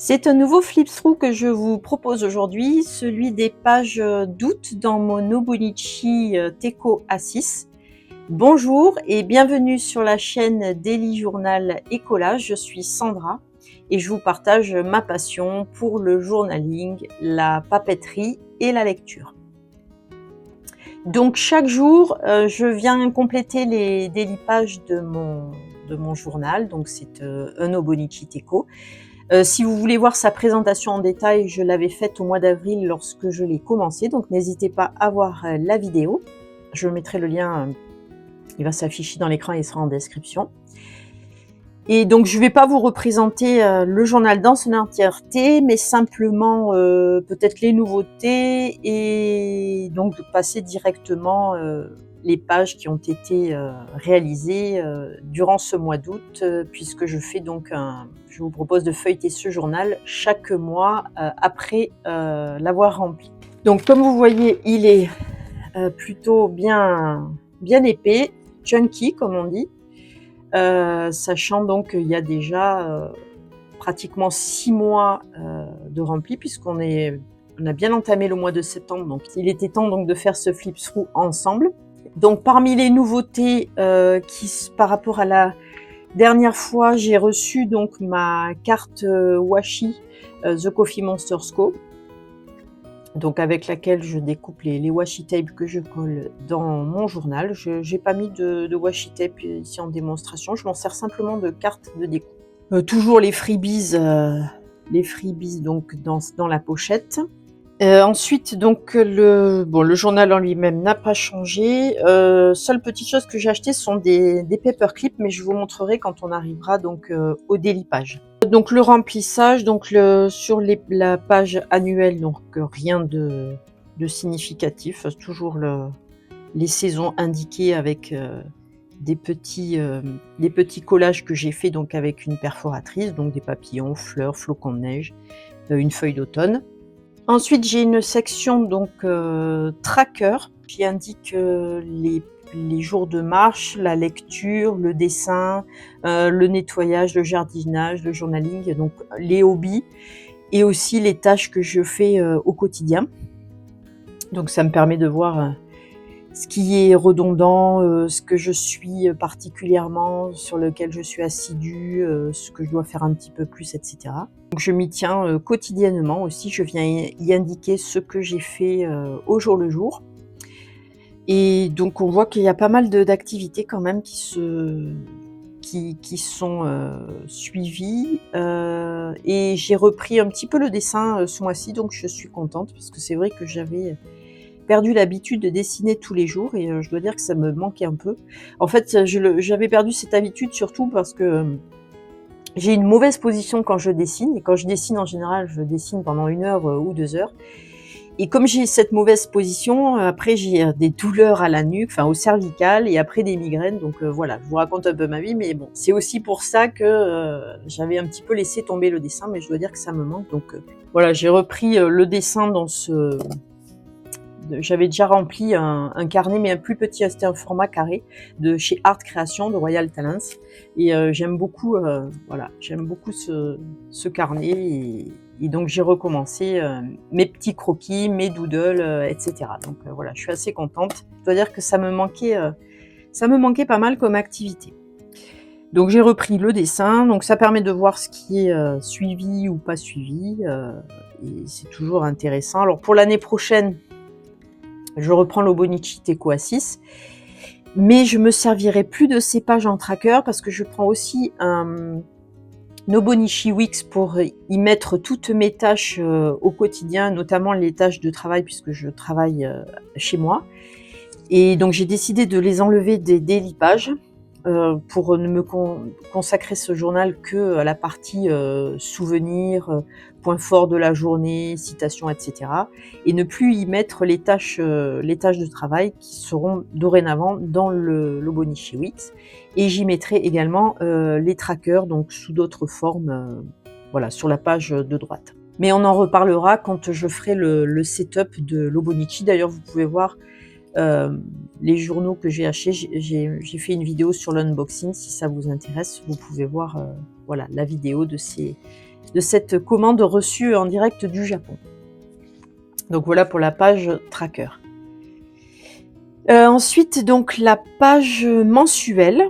C'est un nouveau flip-through que je vous propose aujourd'hui, celui des pages d'août dans mon Nobonichi Teco A6. Bonjour et bienvenue sur la chaîne Daily Journal et Collage. Je suis Sandra et je vous partage ma passion pour le journaling, la papeterie et la lecture. Donc chaque jour, je viens compléter les daily pages de mon journal. Donc c'est un Nobonichi Teco. Si vous voulez voir sa présentation en détail, je l'avais faite au mois d'avril lorsque je l'ai commencé, donc n'hésitez pas à voir la vidéo. Je mettrai le lien, il va s'afficher dans l'écran et il sera en description. Et donc je ne vais pas vous représenter le journal dans son entièreté, mais simplement peut-être les nouveautés et donc passer directement les pages qui ont été réalisées durant ce mois d'août, puisque je vous propose de feuilleter ce journal chaque mois après l'avoir rempli. Donc comme vous voyez, il est plutôt bien épais, chunky comme on dit, sachant donc qu'il y a déjà pratiquement 6 mois de rempli, puisqu'on a bien entamé le mois de septembre, donc il était temps donc de faire ce flip-through ensemble. Donc parmi les nouveautés par rapport à la dernière fois, j'ai reçu donc ma carte washi The Coffee Monsters Co, donc avec laquelle je découpe les washi tape que je colle dans mon journal. Je n'ai pas mis de washi tape ici en démonstration, je m'en sers simplement de carte de découpe. Toujours les freebies donc dans la pochette. Ensuite, donc le journal en lui-même n'a pas changé. Seule petite chose que j'ai acheté sont des paperclips, mais je vous montrerai quand on arrivera donc au daily page. Donc le remplissage, donc sur la page annuelle, donc rien de significatif, toujours les saisons indiquées avec des petits collages que j'ai fait donc avec une perforatrice, donc des papillons, fleurs, flocons de neige, une feuille d'automne. Ensuite, j'ai une section donc tracker qui indique les jours de marche, la lecture, le dessin, le nettoyage, le jardinage, le journaling, donc les hobbies et aussi les tâches que je fais au quotidien. Donc ça me permet de voir ce qui est redondant, ce que je suis particulièrement, sur lequel je suis assidue, ce que je dois faire un petit peu plus, etc. Donc je m'y tiens quotidiennement aussi, je viens y indiquer ce que j'ai fait au jour le jour. Et donc on voit qu'il y a pas mal d'activités quand même qui sont suivies. Et j'ai repris un petit peu le dessin ce mois-ci, donc je suis contente parce que c'est vrai que j'avais perdu l'habitude de dessiner tous les jours et je dois dire que ça me manquait un peu. En fait, j'avais perdu cette habitude surtout parce que j'ai une mauvaise position quand je dessine, et quand je dessine en général, je dessine pendant 1 heure ou 2 heures. Et comme j'ai cette mauvaise position, après j'ai des douleurs à la nuque, enfin au cervical, et après des migraines. Donc voilà, je vous raconte un peu ma vie, mais bon, c'est aussi pour ça que j'avais un petit peu laissé tomber le dessin, mais je dois dire que ça me manque. Donc voilà, j'ai repris le dessin dans j'avais déjà rempli un carnet, mais un plus petit, c'était un format carré de chez Art Création de Royal Talents. Et j'aime beaucoup, j'aime beaucoup ce carnet. Et donc j'ai recommencé mes petits croquis, mes doodles, etc. Donc voilà, je suis assez contente. Je dois dire que ça me manquait pas mal comme activité. Donc j'ai repris le dessin, donc ça permet de voir ce qui est suivi ou pas suivi, et c'est toujours intéressant. Alors pour l'année prochaine, je reprends l'Nobonichi Teco A6, mais je me servirai plus de ces pages en tracker parce que je prends aussi un Nobonichi Wix pour y mettre toutes mes tâches au quotidien, notamment les tâches de travail puisque je travaille chez moi. Et donc j'ai décidé de les enlever des daily pages pour ne me consacrer ce journal que à la partie souvenirs, points forts de la journée, citations, etc. Et ne plus y mettre les tâches de travail qui seront dorénavant dans le Nobonichi Wix. Et j'y mettrai également les trackers, donc sous d'autres formes, voilà, sur la page de droite. Mais on en reparlera quand je ferai le setup de l'Nobonichi. D'ailleurs, vous pouvez voir les journaux que j'ai achetés, j'ai fait une vidéo sur l'unboxing. Si ça vous intéresse, vous pouvez voir voilà, la vidéo de ces de cette commande reçue en direct du Japon. Donc voilà pour la page tracker. Ensuite, donc la page mensuelle.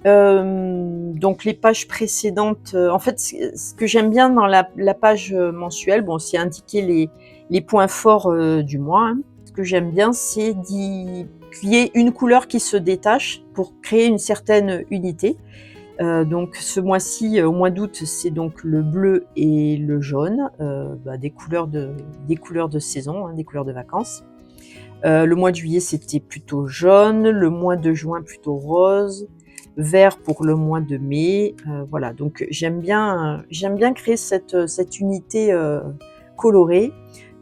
Donc les pages précédentes, en fait, ce que j'aime bien dans la page mensuelle, bon, c'est indiquer les points forts du mois. Hein. Ce que j'aime bien, c'est qu'il y ait une couleur qui se détache pour créer une certaine unité. Donc ce mois-ci, au mois d'août, c'est donc le bleu et le jaune, des couleurs de saison, hein, des couleurs de vacances. Le mois de juillet, c'était plutôt jaune, le mois de juin plutôt rose, vert pour le mois de mai. Voilà, donc j'aime bien créer cette unité colorée.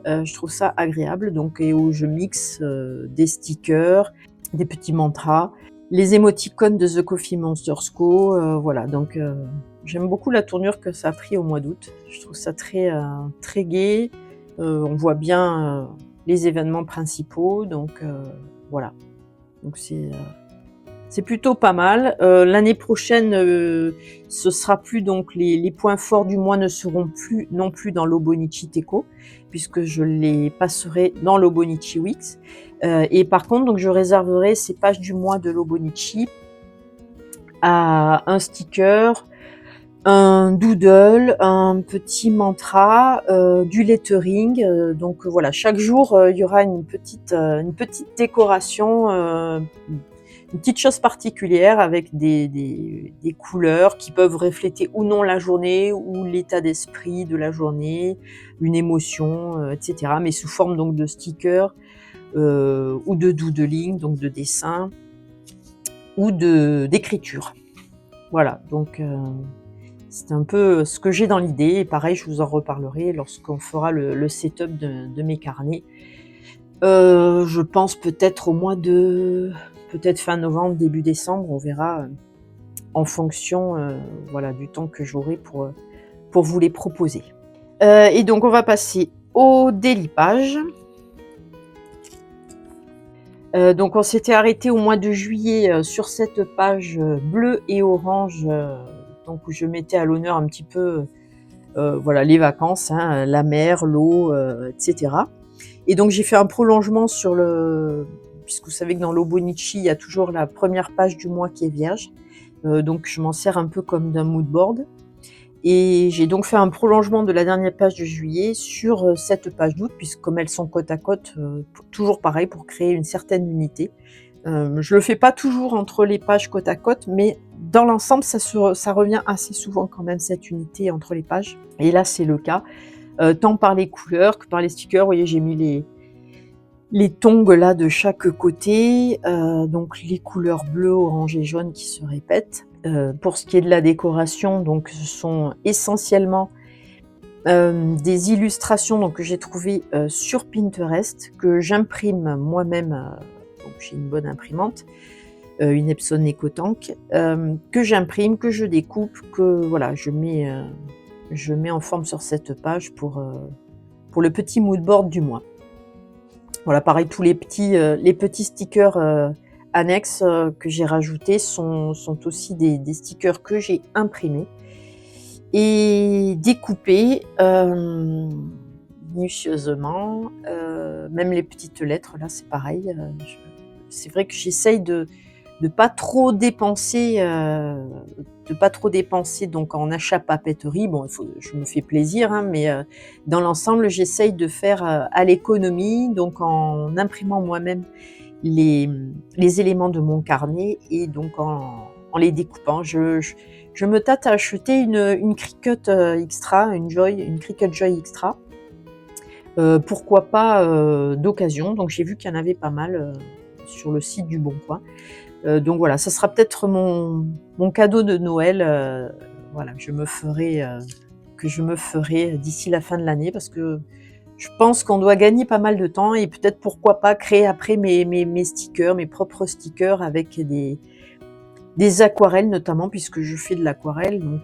Je trouve ça agréable, donc et où je mixe des stickers, des petits mantras, les émoticônes de The Coffee Monsters Co. Voilà, donc j'aime beaucoup la tournure que ça a pris au mois d'août. Je trouve ça très gai. On voit bien les événements principaux, donc voilà. Donc c'est plutôt pas mal. L'année prochaine, ce sera plus donc les points forts du mois ne seront plus non plus dans l'Hobonichi Teiko, puisque je les passerai dans l'Hobonichi Weeks. Et par contre, donc je réserverai ces pages du mois de l'Hobonichi à un sticker, un doodle, un petit mantra, du lettering. Donc voilà, chaque jour il y aura une petite décoration, une petite chose particulière avec des couleurs qui peuvent refléter ou non la journée ou l'état d'esprit de la journée, une émotion, etc. Mais sous forme donc de stickers ou de doodling, donc de dessin ou d'écriture. Voilà, donc c'est un peu ce que j'ai dans l'idée, et pareil, je vous en reparlerai lorsqu'on fera le setup de mes carnets. Je pense peut-être au mois de... peut-être fin novembre, début décembre, on verra en fonction voilà, du temps que j'aurai pour vous les proposer. Et donc on va passer au délipage. Donc on s'était arrêté au mois de juillet sur cette page bleue et orange, donc où je mettais à l'honneur un petit peu voilà, les vacances, hein, la mer, l'eau, etc. Et donc j'ai fait un prolongement sur puisque vous savez que dans l'Hobonichi, il y a toujours la première page du mois qui est vierge. Donc je m'en sers un peu comme d'un mood board. Et j'ai donc fait un prolongement de la dernière page de juillet sur cette page d'août, puisque comme elles sont côte à côte, toujours pareil pour créer une certaine unité. Je le fais pas toujours entre les pages côte à côte, mais dans l'ensemble, ça revient assez souvent quand même, cette unité entre les pages. Et là, c'est le cas, tant par les couleurs que par les stickers. Vous voyez, j'ai mis les tongs là de chaque côté, donc les couleurs bleu, orange et jaune qui se répètent. Pour ce qui est de la décoration, donc ce sont essentiellement des illustrations donc, que j'ai trouvées sur Pinterest, que j'imprime moi-même. Donc j'ai une bonne imprimante, une Epson EcoTank, que j'imprime, que je découpe, que voilà, je mets en forme sur cette page pour le petit mood board du mois. Voilà, pareil, tous les petits stickers annexes que j'ai rajoutés sont aussi des stickers que j'ai imprimés et découpés minutieusement. Même les petites lettres, là, c'est pareil. C'est vrai que j'essaye de pas trop dépenser, donc en achat papeterie. Bon, je me fais plaisir, hein, mais dans l'ensemble, j'essaye de faire à l'économie, donc en imprimant moi-même les éléments de mon carnet et donc en les découpant. Je me tâte à acheter une Cricut Extra, une Cricut Joy Extra. Pourquoi pas d'occasion. Donc j'ai vu qu'il y en avait pas mal sur le site du Bon Coin. Donc voilà, ça sera peut-être mon cadeau de Noël, voilà, que je me ferai d'ici la fin de l'année, parce que je pense qu'on doit gagner pas mal de temps et peut-être pourquoi pas créer après mes stickers, mes propres stickers avec des aquarelles notamment, puisque je fais de l'aquarelle, donc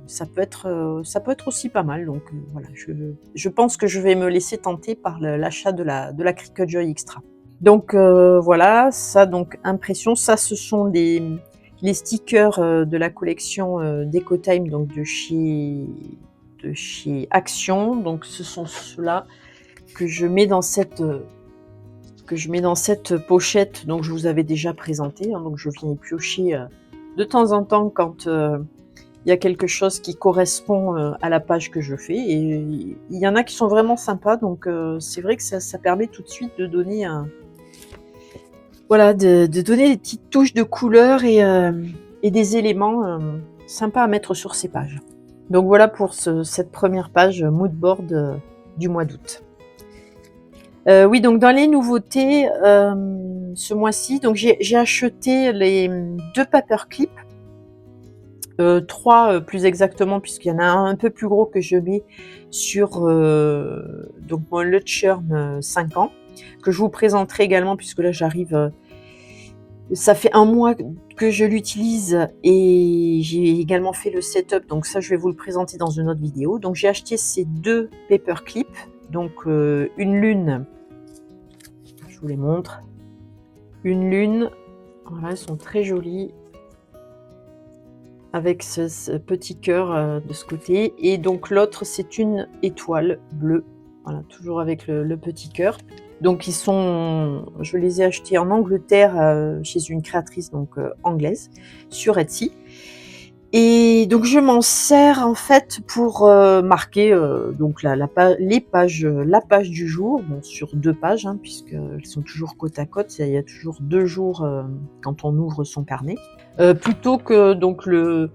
ça peut être aussi pas mal. Donc voilà, je pense que je vais me laisser tenter par l'achat de la Cricut Joy Extra. Donc voilà, ça, donc impression, ça ce sont les stickers de la collection d'EcoTime, donc de chez de chez Action. Donc ce sont ceux-là que je mets dans cette pochette, donc je vous avais déjà présenté, hein, donc je viens y piocher de temps en temps quand il y a quelque chose qui correspond à la page que je fais, et il y en a qui sont vraiment sympas, donc c'est vrai que ça permet tout de suite de donner de donner des petites touches de couleur et des éléments sympas à mettre sur ces pages. Donc voilà pour cette première page moodboard du mois d'août. Oui, donc dans les nouveautés, ce mois-ci, donc j'ai acheté les 2 paperclips, 3 plus exactement, puisqu'il y en a un peu plus gros que je mets sur donc mon Lutscherm 5 ans, que je vous présenterai également, puisque là j'arrive, ça fait un mois que je l'utilise et j'ai également fait le setup, donc ça je vais vous le présenter dans une autre vidéo. Donc j'ai acheté ces 2 paperclips, donc une lune, je vous les montre, une lune, voilà, elles sont très jolies, avec ce petit cœur de ce côté, et donc l'autre c'est une étoile bleue, voilà, toujours avec le petit cœur. Donc je les ai achetés en Angleterre chez une créatrice donc anglaise sur Etsy. Et donc je m'en sers en fait pour marquer donc la page du jour, bon, sur 2 pages, hein, puisqu'elles sont toujours côte à côte. Il y a toujours 2 jours quand on ouvre son carnet. Plutôt que donc le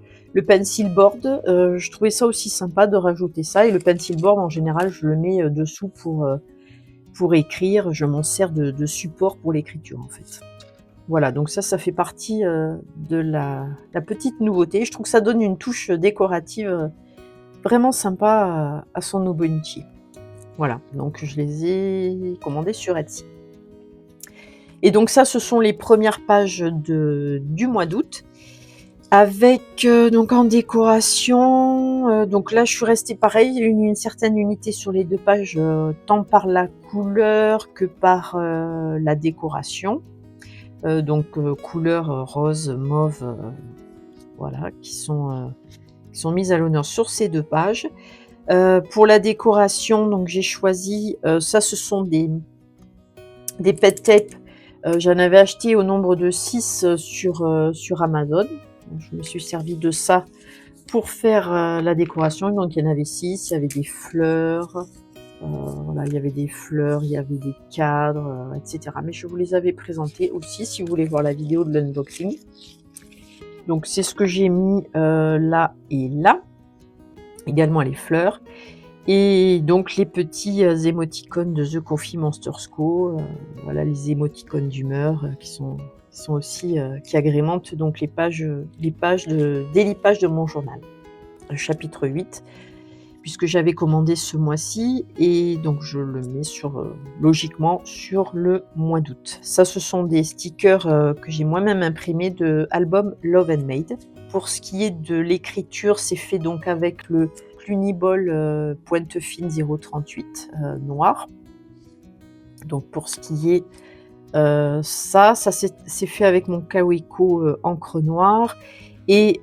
pencil board, je trouvais ça aussi sympa de rajouter ça. Et le pencil board en général, je le mets dessous pour écrire. Je m'en sers de support pour l'écriture en fait. Voilà, donc ça fait partie de la petite nouveauté. Je trouve que ça donne une touche décorative vraiment sympa à son Nobonichi. Voilà, donc je les ai commandés sur Etsy. Et donc ça, ce sont les premières pages du mois d'août. Avec donc en décoration, donc là je suis restée pareil, une certaine unité sur les 2 pages, tant par la couleur que par la décoration. Donc couleurs rose, mauve, voilà, qui sont mises à l'honneur sur ces 2 pages. Pour la décoration, donc j'ai choisi, ça ce sont des pet tape. J'en avais acheté au nombre de 6 sur Amazon. Donc, je me suis servi de ça pour faire la décoration. Donc il y en avait 6, il y avait des fleurs, voilà, il y avait des fleurs, il y avait des cadres, etc. Mais je vous les avais présentés aussi si vous voulez voir la vidéo de l'unboxing. Donc c'est ce que j'ai mis là et là. Également les fleurs. Et donc les petits émoticônes de The Coffee Monsters Co. Voilà, les émoticônes d'humeur qui sont aussi qui agrémentent donc les pages daily pages de mon journal. Chapitre 8, puisque j'avais commandé ce mois-ci, et donc je le mets logiquement sur le mois d'août. Ça, ce sont des stickers que j'ai moi-même imprimés de album Love and Made. Pour ce qui est de l'écriture, c'est fait donc avec le Cluniball pointe fine 038 noir. Donc pour ce qui est ça c'est fait avec mon Kaweco encre noire. Et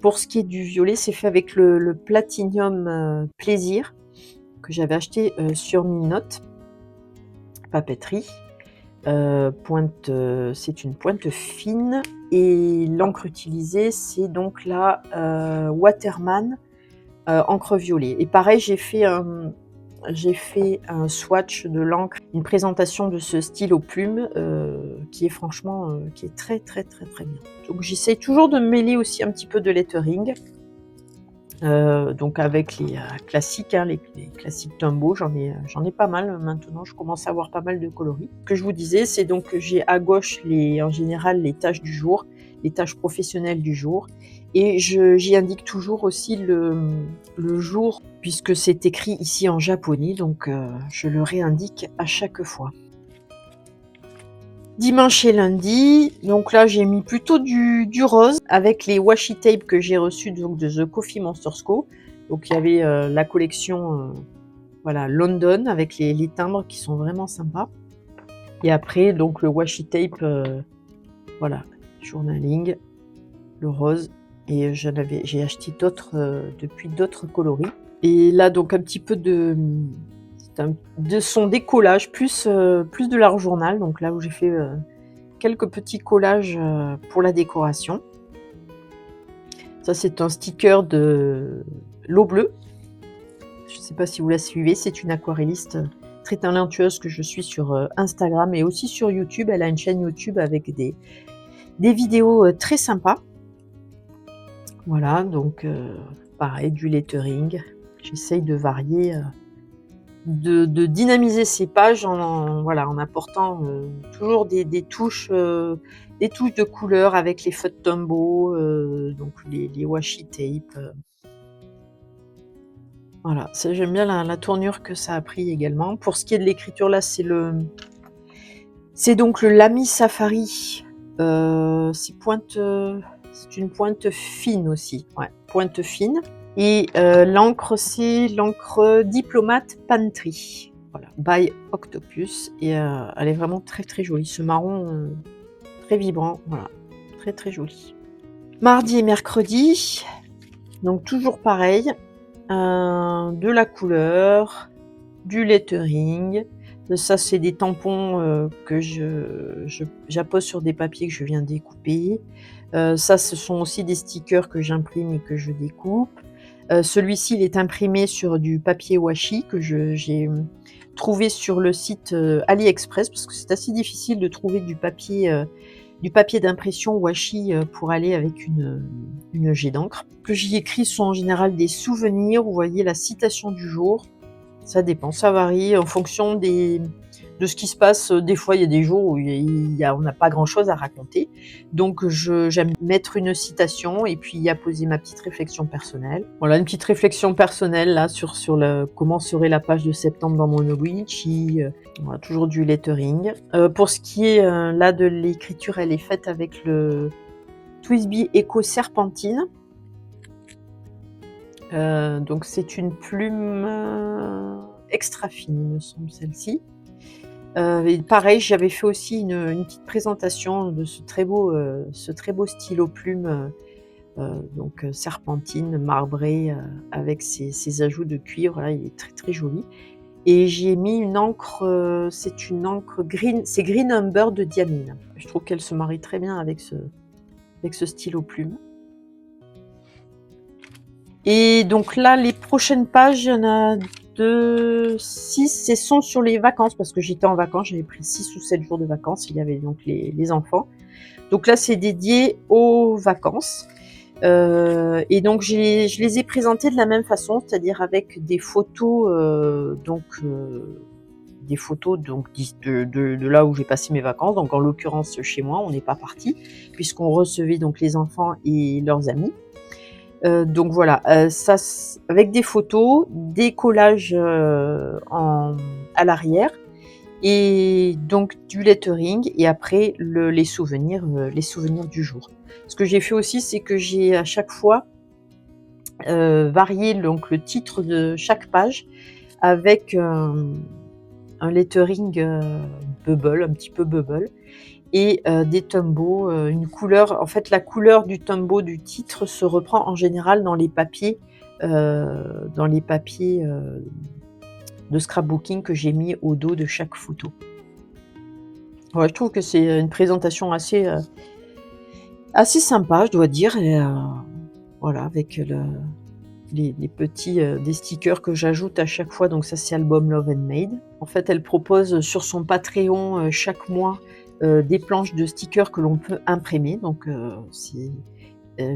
pour ce qui est du violet, c'est fait avec le Platinum Plaisir que j'avais acheté sur Minote papeterie. C'est une pointe fine, et l'encre utilisée c'est donc la Waterman encre violet. Et pareil, j'ai fait un swatch de l'encre, une présentation de ce stylo plume qui est franchement qui est très très très très bien. Donc j'essaie toujours de mêler aussi un petit peu de lettering, donc avec les classiques, hein, les classiques Tombow. J'en ai pas mal maintenant, je commence à avoir pas mal de coloris. Ce que je vous disais, c'est donc que j'ai à gauche en général les tâches du jour, les tâches professionnelles du jour, et j'y indique toujours aussi le jour, puisque c'est écrit ici en japonais, donc je le réindique à chaque fois. Dimanche et lundi, donc là j'ai mis plutôt du rose avec les washi tape que j'ai reçus donc de The Coffee Monsters Co. Donc il y avait la collection voilà, London avec les timbres qui sont vraiment sympas. Et après donc le washi tape, voilà, journaling, le rose. Et j'ai acheté depuis d'autres coloris. Et là, donc un petit peu de son décollage, plus de l'art journal, donc là où j'ai fait quelques petits collages pour la décoration. Ça, c'est un sticker de l'eau bleue. Je ne sais pas si vous la suivez, c'est une aquarelliste très talentueuse que je suis sur Instagram et aussi sur YouTube. Elle a une chaîne YouTube avec des vidéos très sympas. Voilà, donc pareil, du lettering. J'essaye de varier, de dynamiser ces pages en apportant toujours des touches de couleur avec les feux de Tombow, donc les washi tape. Voilà, ça j'aime bien la tournure que ça a pris également. Pour ce qui est de l'écriture, là, c'est donc le Lamy Safari. C'est une pointe fine aussi, ouais, pointe fine. Et l'encre, c'est l'encre Diplomate Pantry. Voilà, by Octopus. Et elle est vraiment très très jolie. Ce marron très vibrant, voilà, très très joli. Mardi et mercredi, donc toujours pareil. De la couleur, du lettering. Ça, c'est des tampons que j'appose sur des papiers que je viens découper. Ça, ce sont aussi des stickers que j'imprime et que je découpe. Celui-ci, il est imprimé sur du papier washi que j'ai trouvé sur le site AliExpress, parce que c'est assez difficile de trouver du papier d'impression washi pour aller avec une jet d'encre. Ce que j'y écris sont en général des souvenirs. Vous voyez la citation du jour. Ça dépend, ça varie en fonction de ce qui se passe. Des fois, il y a des jours où on n'a pas grand-chose à raconter. Donc, j'aime mettre une citation et puis y apposer ma petite réflexion personnelle. Voilà, une petite réflexion personnelle là sur comment serait la page de septembre dans mon Nobuichi. Voilà, toujours du lettering. Pour ce qui est là de l'écriture, elle est faite avec le TWSBI Eco Serpentine. Donc c'est une plume extra fine, il me semble, celle-ci. Et pareil, j'avais fait aussi une petite présentation de ce très beau stylo plume, donc serpentine, marbré, avec ses ajouts de cuivre. Là, il est très très joli. Et j'ai mis une encre, c'est une encre green, c'est Green Umber de Diamine. Je trouve qu'elle se marie très bien avec ce stylo plume. Et donc là, les prochaines pages, il y en a 6, ce sont sur les vacances, parce que j'étais en vacances, j'avais pris 6 ou 7 jours de vacances, il y avait donc les enfants. Donc là, c'est dédié aux vacances. Et donc je les ai présentés de la même façon, c'est-à-dire avec des photos, des photos donc de là où j'ai passé mes vacances. Donc en l'occurrence chez moi, on n'est pas parti, puisqu'on recevait donc les enfants et leurs amis. Donc voilà, ça, avec des photos, des collages à l'arrière, et donc du lettering, et après les souvenirs du jour. Ce que j'ai fait aussi, c'est que j'ai à chaque fois varié donc le titre de chaque page avec un lettering bubble, un petit peu bubble, et des Tombow, une couleur. En fait, la couleur du Tombow du titre se reprend en général dans les papiers de scrapbooking que j'ai mis au dos de chaque photo. Ouais, je trouve que c'est une présentation assez sympa, je dois dire, et voilà, avec les petits des stickers que j'ajoute à chaque fois. Donc ça, c'est Album Love and Made. En fait, elle propose sur son Patreon chaque mois des planches de stickers que l'on peut imprimer. Donc c'est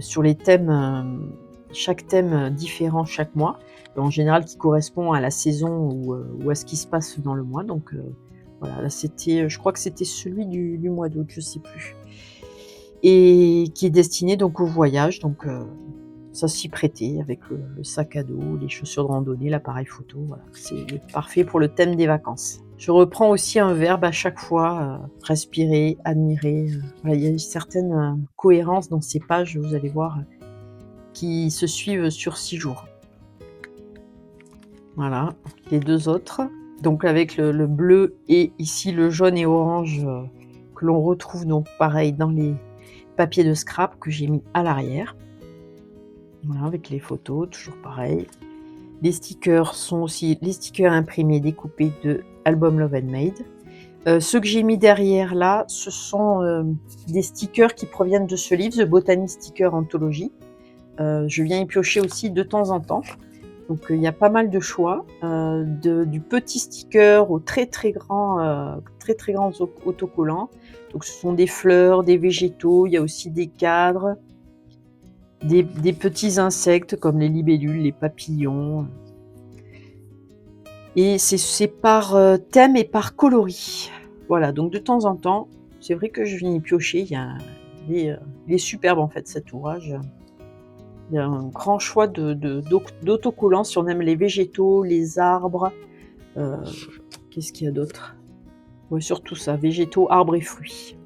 sur les thèmes, chaque thème différent chaque mois, en général qui correspond à la saison ou à ce qui se passe dans le mois. Donc voilà, là je crois que c'était celui du mois d'août, je sais plus, et qui est destiné donc au voyage. Donc ça s'y prêtait avec le sac à dos, les chaussures de randonnée, l'appareil photo. Voilà, c'est parfait pour le thème des vacances. Je reprends aussi un verbe à chaque fois, respirer, admirer. Voilà, il y a une certaine cohérence dans ces pages, vous allez voir, qui se suivent sur 6 jours. Voilà, les 2 autres. Donc avec le bleu et ici le jaune et orange que l'on retrouve donc pareil dans les papiers de scrap que j'ai mis à l'arrière. Voilà, avec les photos, toujours pareil. Les stickers sont aussi les stickers imprimés découpés de Album Love and Made. Ceux que j'ai mis derrière là, ce sont des stickers qui proviennent de ce livre, The Botany Sticker Anthology. Je viens y piocher aussi de temps en temps. Donc il y a pas mal de choix, du petit sticker au très grands autocollants. Donc ce sont des fleurs, des végétaux, il y a aussi des cadres, des petits insectes comme les libellules, les papillons. Et c'est par thème et par coloris. Voilà, donc de temps en temps, c'est vrai que je viens y piocher. Il est superbe en fait cet ouvrage. Il y a un grand choix d'autocollants si on aime les végétaux, les arbres. Qu'est-ce qu'il y a d'autre? Ouais, surtout ça, végétaux, arbres et fruits.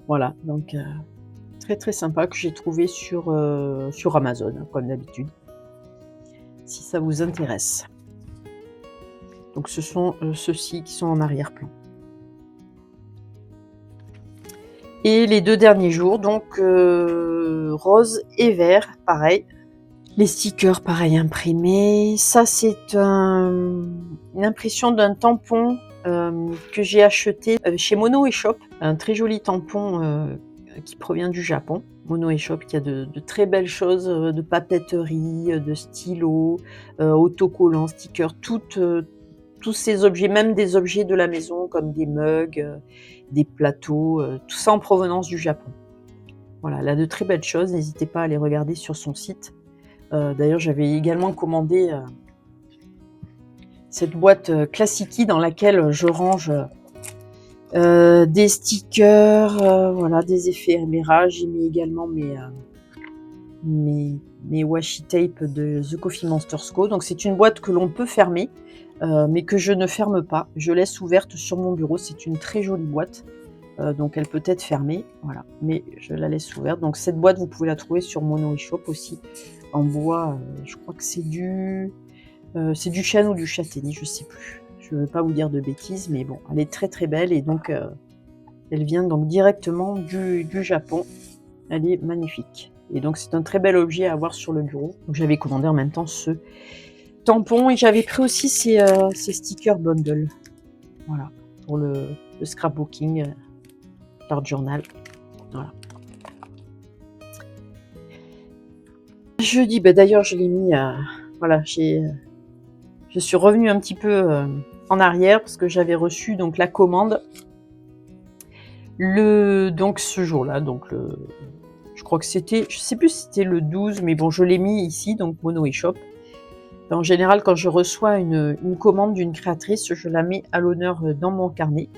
Voilà, donc très sympa que j'ai trouvé sur Amazon, hein, comme d'habitude, si ça vous intéresse. Donc ce sont ceux-ci qui sont en arrière-plan. Et les 2 derniers jours, donc rose et vert, pareil. Les stickers, pareil, imprimés. Ça, c'est une impression d'un tampon que j'ai acheté chez Mono Shop. Un très joli tampon qui provient du Japon. Mono Shop qui a de très belles choses, de papeterie, de stylos, autocollants, stickers, tous ces objets, même des objets de la maison comme des mugs, des plateaux, tout ça en provenance du Japon. Voilà, elle a de très belles choses, n'hésitez pas à les regarder sur son site. D'ailleurs, j'avais également commandé cette boîte Classici dans laquelle je range des stickers, voilà, des éphéméras. J'ai mis également mes washi tape de The Coffee Monsters Co. Donc c'est une boîte que l'on peut fermer, mais que je ne ferme pas. Je laisse ouverte sur mon bureau. C'est une très jolie boîte. Donc elle peut être fermée, voilà, mais je la laisse ouverte. Donc cette boîte, vous pouvez la trouver sur Mono Shop aussi, en bois. Je crois que c'est du chêne ou du châtaignier, je sais plus. Je ne veux pas vous dire de bêtises, mais bon, elle est très belle et donc elle vient donc directement du Japon. Elle est magnifique. Et donc c'est un très bel objet à avoir sur le bureau. Donc j'avais commandé en même temps ce tampon et j'avais pris aussi ces stickers bundle. Voilà, pour le scrapbooking. Par journal, voilà. Jeudi, d'ailleurs je l'ai mis, voilà, je suis revenue un petit peu en arrière parce que j'avais reçu donc la commande donc ce jour-là, donc je crois que c'était, je sais plus si c'était le 12, mais bon, je l'ai mis ici, donc Mono Shop. En général, quand je reçois une commande d'une créatrice, je la mets à l'honneur dans mon carnet.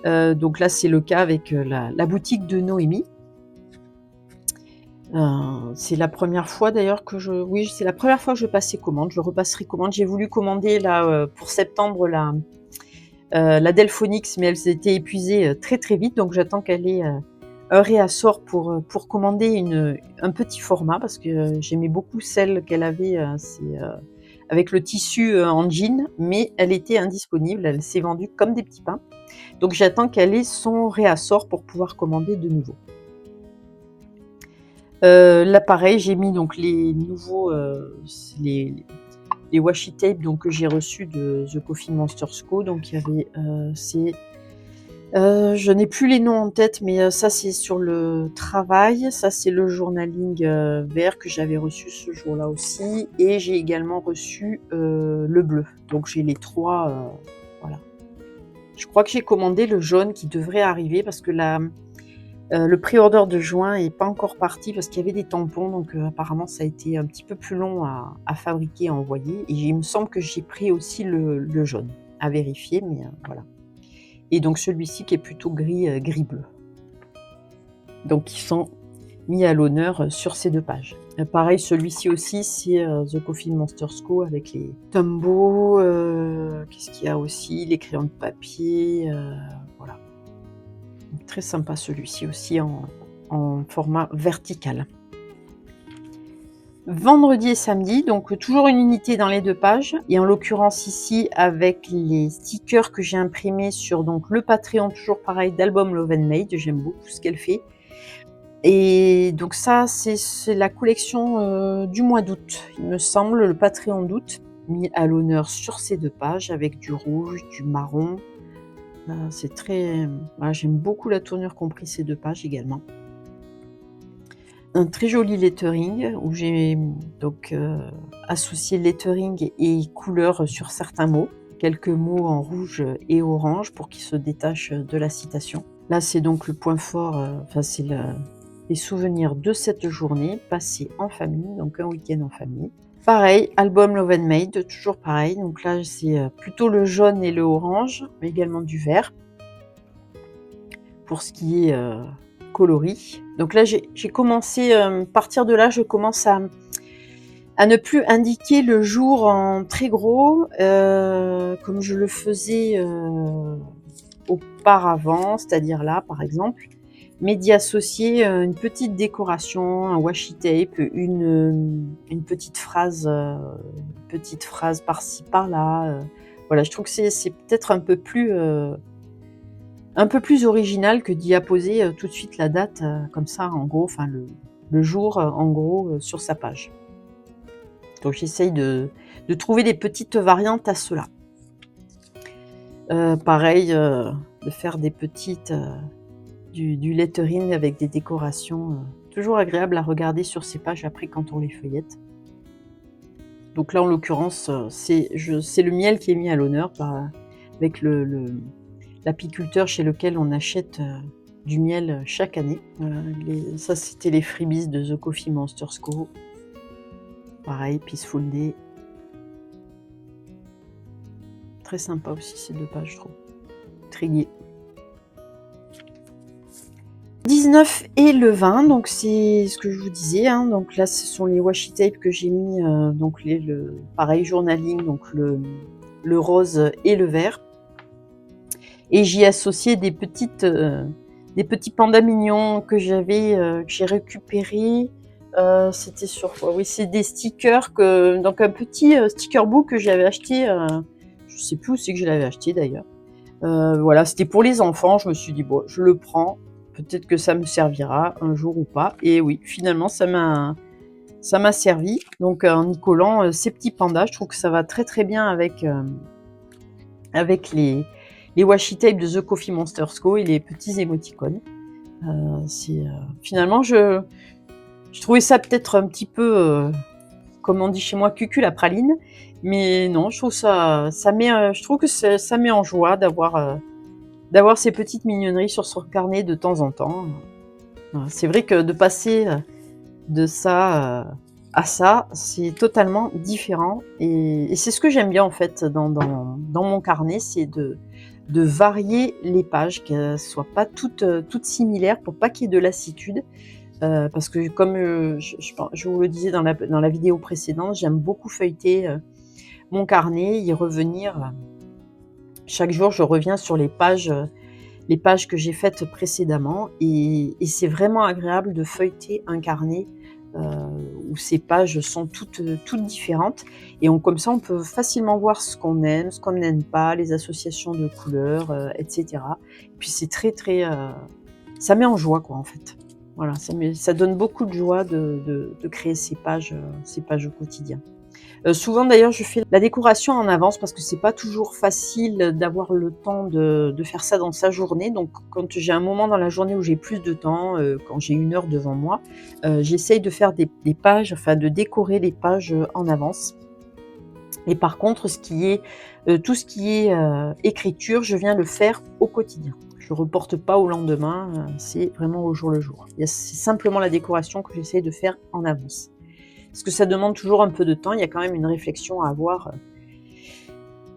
Donc là, c'est le cas avec la boutique de Noémie. C'est la première fois d'ailleurs que c'est la première fois que je passais commande. Je repasserai commande. J'ai voulu commander là pour septembre la Delphonix, mais elles étaient épuisées très vite. Donc j'attends qu'elle ait un réassort pour commander un petit format parce que j'aimais beaucoup celle qu'elle avait. Avec le tissu en jean, mais elle était indisponible. Elle s'est vendue comme des petits pains. Donc j'attends qu'elle ait son réassort pour pouvoir commander de nouveau. Là pareil, j'ai mis donc les nouveaux les washi tape donc que j'ai reçus de The Coffee Monsters Co. Donc il y avait je n'ai plus les noms en tête, mais ça c'est sur le travail, ça c'est le journaling vert que j'avais reçu ce jour-là aussi, et j'ai également reçu le bleu. Donc j'ai les trois, voilà. Je crois que j'ai commandé le jaune qui devrait arriver parce que le pré-order de juin n'est pas encore parti parce qu'il y avait des tampons, donc apparemment ça a été un petit peu plus long à fabriquer, à envoyer. Et il me semble que j'ai pris aussi le jaune, à vérifier, mais voilà. Et donc celui-ci qui est plutôt gris-bleu. Donc ils sont mis à l'honneur sur ces 2 pages. Pareil, celui-ci aussi, c'est The Coffee Monsters Co. avec les Tombow, qu'est-ce qu'il y a aussi, les crayons de papier, voilà. Très sympa celui-ci aussi en format vertical. Vendredi et samedi, donc toujours une unité dans les 2 pages, et en l'occurrence ici avec les stickers que j'ai imprimés sur donc le Patreon, toujours pareil, d'Album Love and Made. J'aime beaucoup ce qu'elle fait. Et donc ça, c'est la collection du mois d'août, il me semble, le Patreon d'août, mis à l'honneur sur ces 2 pages avec du rouge, du marron. C'est très... Voilà, j'aime beaucoup la tournure qu'ont pris ces 2 pages également. Un très joli lettering où j'ai donc associé lettering et couleur sur certains mots. Quelques mots en rouge et orange pour qu'ils se détachent de la citation. Là, c'est donc le point fort, enfin c'est les souvenirs de cette journée passée en famille, donc un week-end en famille. Pareil, album Love and Made, toujours pareil. Donc là, c'est plutôt le jaune et le orange, mais également du vert. Pour ce qui est coloris. Donc là, j'ai commencé, à partir de là, je commence à ne plus indiquer le jour en très gros, comme je le faisais auparavant, c'est-à-dire là, par exemple, mais d'y associer une petite décoration, un washi tape, une petite phrase par-ci par-là. Voilà, je trouve que c'est peut-être un peu plus original que d'y apposer tout de suite la date comme ça, en gros, enfin le jour, en gros, sur sa page. Donc j'essaye de trouver des petites variantes à cela. Pareil, de faire des petites... du lettering avec des décorations, toujours agréable à regarder sur ces pages après quand on les feuillette. Donc là, en l'occurrence, c'est le miel qui est mis à l'honneur avec l'apiculteur chez lequel on achète du miel chaque année. Ça, c'était les freebies de The Coffee Monsters Co. Pareil, Peaceful Day. Très sympa aussi ces 2 pages, je trouve. Très gai. 19 et le 20, donc c'est ce que je vous disais, hein. Donc là ce sont les washi tape que j'ai mis, donc pareil journaling, donc le rose et le vert. Et j'y ai associé des petits pandas mignons que que j'ai récupérés. C'était sur quoi? Oui, c'est des stickers donc un petit sticker book que j'avais acheté, je sais plus où c'est que je l'avais acheté d'ailleurs. Voilà, c'était pour les enfants, je me suis dit bon, je le prends. Peut-être que ça me servira un jour ou pas. Et oui, finalement, ça m'a servi. Donc, en y collant ces petits pandas, je trouve que ça va très très bien avec les washi tape de The Coffee Monsters Co. et les petits émoticônes. Finalement, je trouvais ça peut-être un petit peu, comme on dit chez moi, cucul à praline. Mais non, je trouve je trouve que ça met en joie d'avoir ces petites mignonneries sur son carnet de temps en temps. C'est vrai que de passer de ça à ça, c'est totalement différent. Et c'est ce que j'aime bien en fait dans mon carnet, c'est de varier les pages, qu'elles ne soient pas toutes similaires pour pas qu'il y ait de lassitude. Parce que comme je vous le disais dans la vidéo précédente, j'aime beaucoup feuilleter mon carnet, y revenir. Chaque jour, je reviens sur les pages que j'ai faites précédemment et c'est vraiment agréable de feuilleter un carnet où ces pages sont toutes différentes et comme ça on peut facilement voir ce qu'on aime, ce qu'on n'aime pas, les associations de couleurs, etc. Et puis c'est très ça met en joie quoi en fait. Voilà, ça donne beaucoup de joie de créer ces pages au quotidien. Souvent d'ailleurs je fais la décoration en avance parce que c'est pas toujours facile d'avoir le temps de faire ça dans sa journée. Donc quand j'ai un moment dans la journée où j'ai plus de temps, quand j'ai 1 heure devant moi, j'essaye de faire des pages, enfin de décorer les pages en avance. Et par contre tout ce qui est écriture, je viens le faire au quotidien. Je reporte pas au lendemain, c'est vraiment au jour le jour. C'est simplement la décoration que j'essaye de faire en avance. Parce que ça demande toujours un peu de temps, il y a quand même une réflexion à avoir.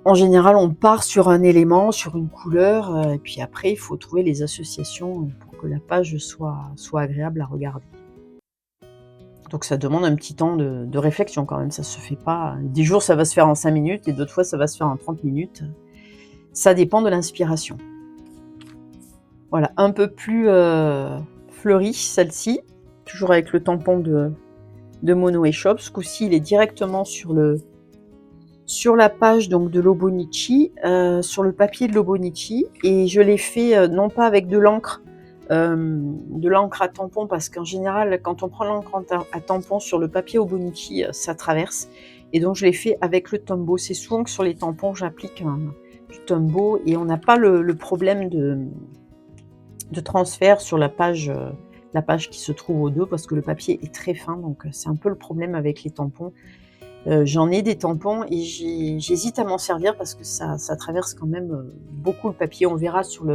En général, on part sur un élément, sur une couleur, et puis après, il faut trouver les associations pour que la page soit agréable à regarder. Donc ça demande un petit temps de réflexion quand même, ça se fait pas... Des jours, ça va se faire en 5 minutes, et d'autres fois, ça va se faire en 30 minutes. Ça dépend de l'inspiration. Voilà, un peu plus fleurie, celle-ci, toujours avec le tampon de Mono Shop. Ce coup-ci, il est directement sur la page donc de Lobonichi, sur le papier de Lobonichi, et je l'ai fait non pas avec de l'encre de l'encre à tampon, parce qu'en général, quand on prend l'encre à tampon sur le papier Hobonichi, ça traverse. Et donc je l'ai fait avec le Tombow. C'est souvent que sur les tampons, j'applique du Tombow et on n'a pas le problème de transfert sur la page qui se trouve au dos, parce que le papier est très fin. Donc c'est un peu le problème avec les tampons. J'en ai des tampons et j'hésite à m'en servir parce que ça traverse quand même beaucoup le papier. On verra sur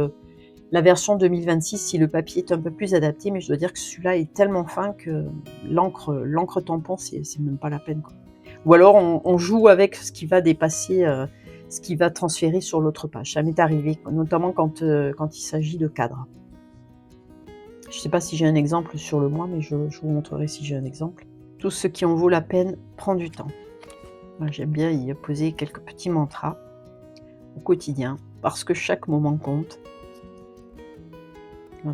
la version 2026 si le papier est un peu plus adapté, mais je dois dire que celui-là est tellement fin que l'encre tampon, c'est même pas la peine, quoi. Ou alors on joue avec ce qui va dépasser, ce qui va transférer sur l'autre page. Ça m'est arrivé, notamment quand il s'agit de cadres. Je ne sais pas si j'ai un exemple sur le mois, mais je vous montrerai si j'ai un exemple. Tout ce qui en vaut la peine prend du temps. Moi, j'aime bien y poser quelques petits mantras au quotidien, parce que chaque moment compte.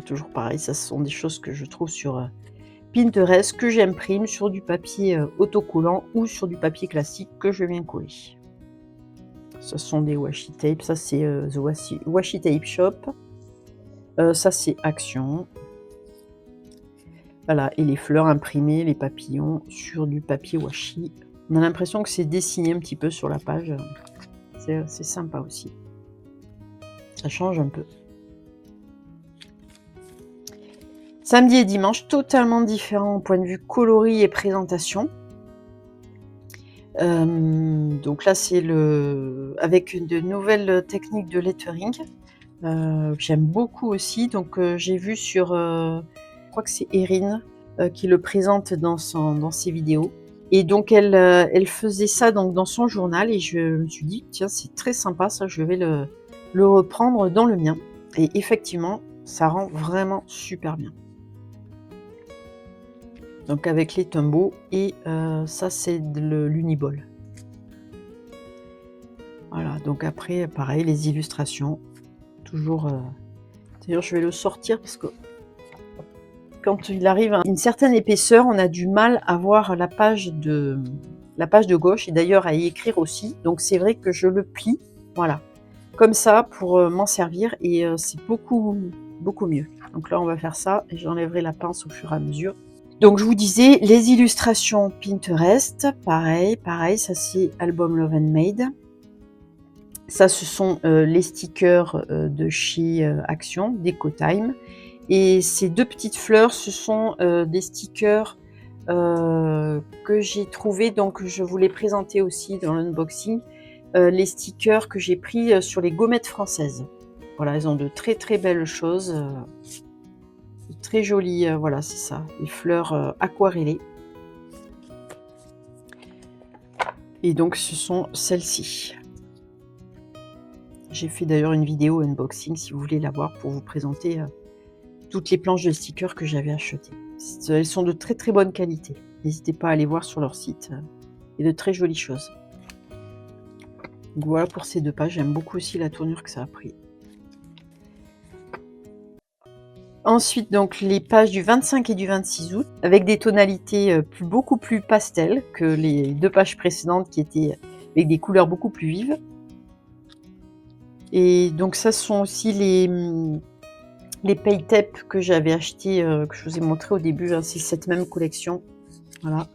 Toujours pareil, ça, ce sont des choses que je trouve sur Pinterest, que j'imprime sur du papier autocollant ou sur du papier classique que je viens coller. Ce sont des washi tape, ça c'est The Washi Tape Shop. Ça c'est Action. Voilà, et les fleurs imprimées, les papillons sur du papier washi. On a l'impression que c'est dessiné un petit peu sur la page. C'est sympa aussi. Ça change un peu. Samedi et dimanche, totalement différents au point de vue coloris et présentation. Donc là, c'est avec de nouvelles techniques de lettering. J'aime beaucoup aussi. Donc j'ai vu sur, je crois que c'est Erin qui le présente dans ses vidéos. Et donc elle faisait ça donc dans son journal et je me suis dit tiens, c'est très sympa ça, je vais le reprendre dans le mien. Et effectivement, ça rend vraiment super bien. Donc avec les Tombow et ça c'est l'Uniball. Voilà, donc après pareil, les illustrations, toujours. D'ailleurs je vais le sortir parce que quand il arrive à une certaine épaisseur, on a du mal à voir la page de gauche et d'ailleurs à y écrire aussi. Donc c'est vrai que je le plie, voilà, comme ça pour m'en servir et c'est beaucoup mieux. Donc là on va faire ça et j'enlèverai la pince au fur et à mesure. Donc je vous disais, les illustrations Pinterest, pareil, ça c'est Album Love and Made. Ça ce sont les stickers de chez Action, Deco Time. Et ces deux petites fleurs, ce sont des stickers que j'ai trouvés, donc je vous les présentais aussi dans l'unboxing, les stickers que j'ai pris sur les gommettes françaises. Voilà, elles ont de très très belles choses. Très jolies, voilà, c'est ça, les fleurs aquarellées. Et donc ce sont celles-ci. J'ai fait d'ailleurs une vidéo unboxing si vous voulez la voir pour vous présenter toutes les planches de stickers que j'avais achetées. Elles sont de très très bonne qualité. N'hésitez pas à aller voir sur leur site. Il y a de très jolies choses. Donc voilà pour ces deux pages. J'aime beaucoup aussi la tournure que ça a pris. Ensuite, donc les pages du 25 et du 26 août, avec des tonalités beaucoup plus pastel que les deux pages précédentes qui étaient avec des couleurs beaucoup plus vives. Et donc ça sont aussi les pay tapes que j'avais acheté, que je vous ai montré au début, hein, c'est cette même collection. Voilà.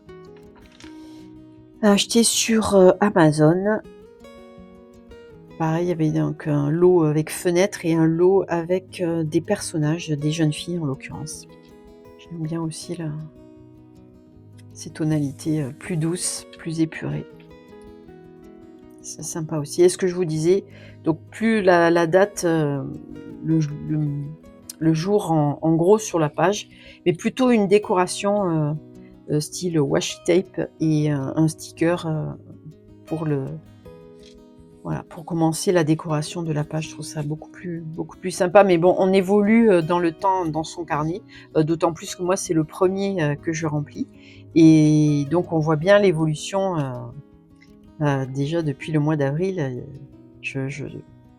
Acheté sur Amazon. Pareil, il y avait donc un lot avec fenêtres et un lot avec des personnages, des jeunes filles en l'occurrence. J'aime bien aussi ces tonalités plus douces, plus épurées. C'est sympa aussi. Et ce que je vous disais, donc plus la date, le jour en gros sur la page, mais plutôt une décoration style washi tape et un sticker pour commencer la décoration de la page. Je trouve ça beaucoup plus sympa. Mais bon, on évolue dans le temps dans son carnet, d'autant plus que moi c'est le premier que je remplis et donc on voit bien l'évolution déjà depuis le mois d'avril.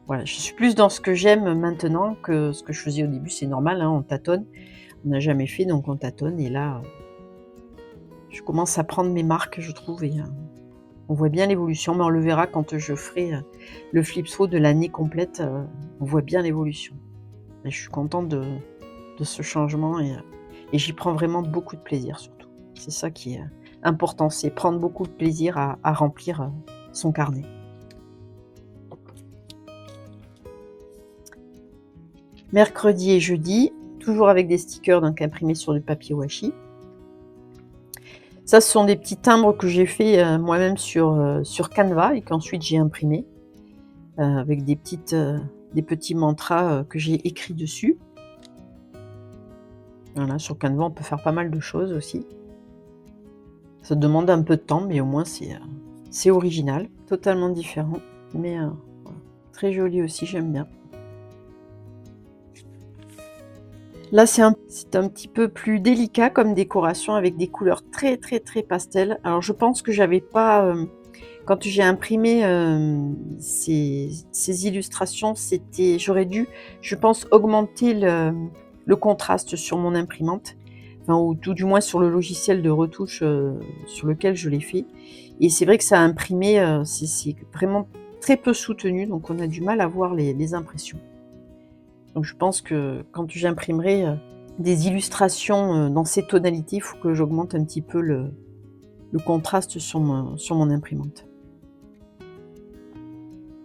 Voilà, je suis plus dans ce que j'aime maintenant que ce que je faisais au début. C'est normal, hein, on tâtonne, on n'a jamais fait donc on tâtonne et là je commence à prendre mes marques, je trouve, et on voit bien l'évolution, mais on le verra quand je ferai le flipsro de l'année complète, on voit bien l'évolution. Et je suis contente de ce changement et j'y prends vraiment beaucoup de plaisir surtout. C'est ça qui est important, c'est prendre beaucoup de plaisir à remplir son carnet. Mercredi et jeudi, toujours avec des stickers donc imprimés sur du papier washi. Ça, ce sont des petits timbres que j'ai fait moi-même sur Canva et qu'ensuite j'ai imprimé avec des petits mantras que j'ai écrits dessus. Voilà, sur Canva, on peut faire pas mal de choses aussi. Ça demande un peu de temps, mais au moins c'est original, totalement différent, mais voilà. Très joli aussi, j'aime bien. Là, c'est un petit peu plus délicat comme décoration avec des couleurs très très très pastel. Alors, je pense que j'avais pas, quand j'ai imprimé ces illustrations, j'aurais dû, je pense, augmenter le contraste sur mon imprimante, enfin, ou tout du moins sur le logiciel de retouche sur lequel je l'ai fait. Et c'est vrai que ça a imprimé, c'est vraiment très peu soutenu, donc on a du mal à voir les impressions. Donc je pense que quand j'imprimerai des illustrations dans ces tonalités, il faut que j'augmente un petit peu le contraste sur mon imprimante.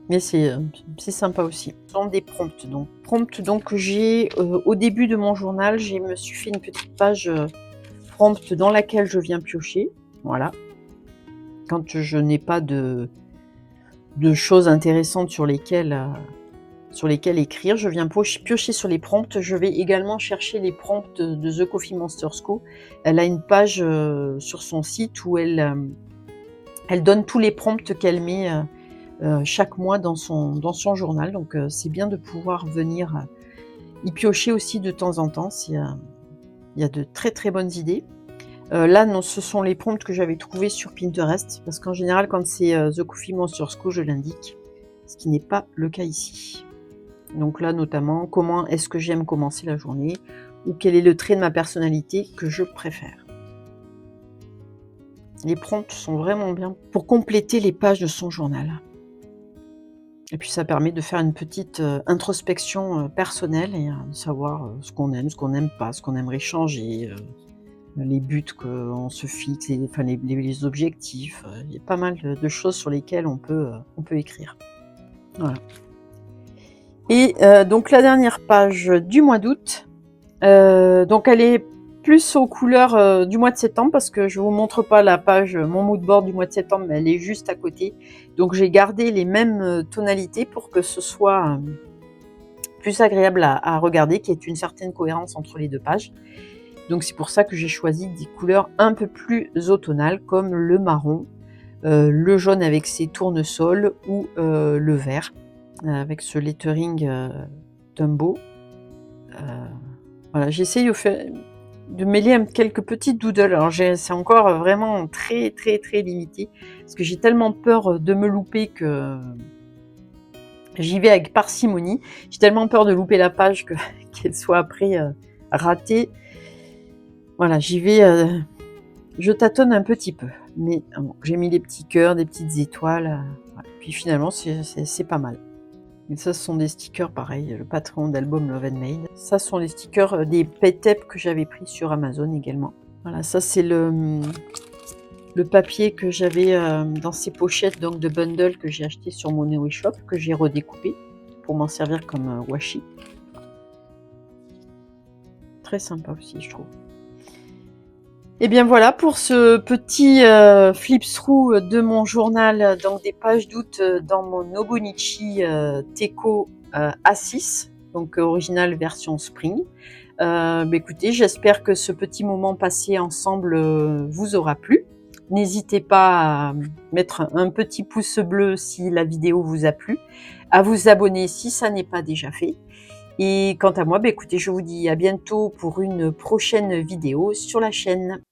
Mais c'est sympa aussi. Ce sont des prompts. Donc j'ai au début de mon journal, je me suis fait une petite page prompt dans laquelle je viens piocher. Voilà. Quand je n'ai pas de choses intéressantes sur lesquelles écrire, je viens piocher sur les prompts. Je vais également chercher les prompts de The Coffee Monsters Co. Elle a une page sur son site où elle donne tous les prompts qu'elle met chaque mois dans son journal. Donc c'est bien de pouvoir venir y piocher aussi de temps en temps. Il y a de très très bonnes idées. Là, non, ce sont les prompts que j'avais trouvés sur Pinterest, parce qu'en général, quand c'est The Coffee Monsters Co, je l'indique, ce qui n'est pas le cas ici. Donc là, notamment, comment est-ce que j'aime commencer la journée, ou quel est le trait de ma personnalité que je préfère. Les prompts sont vraiment bien pour compléter les pages de son journal. Et puis ça permet de faire une petite introspection personnelle et de savoir ce qu'on aime, ce qu'on n'aime pas, ce qu'on aimerait changer, les buts qu'on se fixe, enfin les objectifs. Il y a pas mal de choses sur lesquelles on peut écrire. Voilà. Et donc la dernière page du mois d'août, donc elle est plus aux couleurs du mois de septembre, parce que je vous montre pas la page, mon mood board du mois de septembre, mais elle est juste à côté. Donc j'ai gardé les mêmes tonalités pour que ce soit plus agréable à regarder, qu'il y ait une certaine cohérence entre les deux pages. Donc c'est pour ça que j'ai choisi des couleurs un peu plus automnales, comme le marron, le jaune avec ses tournesols, ou le vert avec ce lettering Dumbo. Voilà, j'essaye de mêler quelques petites doodles. Alors c'est encore vraiment très très très limité, parce que j'ai tellement peur de me louper que j'y vais avec parcimonie. J'ai tellement peur de louper la page qu'elle soit après ratée. Voilà, j'y vais, je tâtonne un petit peu, mais bon, j'ai mis des petits cœurs, des petites étoiles, voilà. Puis finalement c'est pas mal. Et ça, ce sont des stickers pareil, le patron d'album Love and Made. Ça, ce sont les stickers des Pet que j'avais pris sur Amazon également. Voilà, ça c'est le papier que j'avais dans ces pochettes donc de bundle que j'ai acheté sur mon Neo Shop, que j'ai redécoupé pour m'en servir comme washi. Très sympa aussi, je trouve. Et bien voilà pour ce petit flip-through de mon journal, donc des pages d'août dans mon Nobunichi Teco A6, donc original version Spring. Écoutez, j'espère que ce petit moment passé ensemble vous aura plu. N'hésitez pas à mettre un petit pouce bleu si la vidéo vous a plu, à vous abonner si ça n'est pas déjà fait. Et quant à moi, écoutez, je vous dis à bientôt pour une prochaine vidéo sur la chaîne.